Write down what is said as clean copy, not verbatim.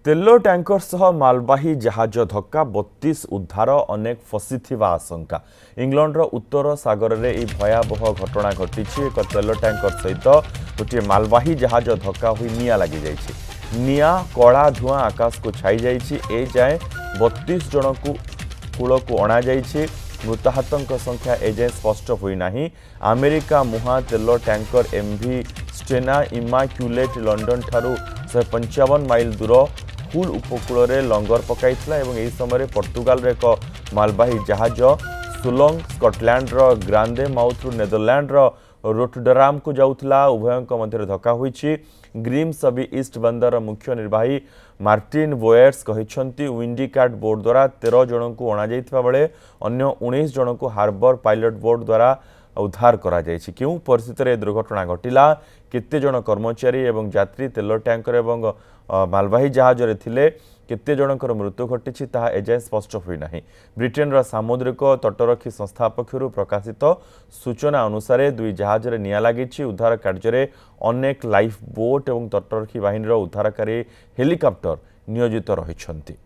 तेल टैंकर सह मालवाही जहाज धक्का 32 उद्धार अनेक फसिथिबा आशंका। इंग्लैंडर उत्तर सागर में यह भयावह घटना घटी। एक तेल टैंकर सहित गोटे मालवाही जहाज धक्का हुई निया लगी जाइए। निया कला धुआं आकाश को छाई जाए। जाए 32 जन को कूल को अणा जाइए। मृताहतों संख्या एजाए स्पष्ट होना। अमेरिका मुहा तेल टैंकर एमवी स्टेना इमाक्युलेट लंडन ठारू 155 माइल दूर हुल उपकूल में लंगर पकाई यह समय पर्तुगाल एक मालवाही जहाज सुलंग स्कटलैंड ग्रांदे माउथ नेदरलैंड रोटरडाम को जाऊला। उभयों मध्य धक्का होईछि। ग्रिम्सबी ईस्ट बंदर मुख्य निर्वाही मार्टिन बोयर्स कहते विंडी कार्ड बोर्ड द्वारा 13 जन को अणा बेले अन्य 19 जन को हार्बर पायलट बोर्ड द्वारा उद्धार करा जायछि। क्यों परिस्थिति में दुर्घटना घटिला, केते जन कर्मचारी एवं यात्री तेल टैंकर एवं मालवाही जहाज रे थिले, केते जनकर मृत्यु घटी ताहा एजाए स्पष्ट होना। ब्रिटेन सामुद्रिक तटरक्षी संस्था पक्षर प्रकाशित सूचना अनुसार दुई जहाज रे निया लगी। उद्धार कार्य अनेक लाइफ बोट और तटरक्षी बाहिनी उद्धारकारी हेलिकॉप्टर नियोजित रहिछन्ति।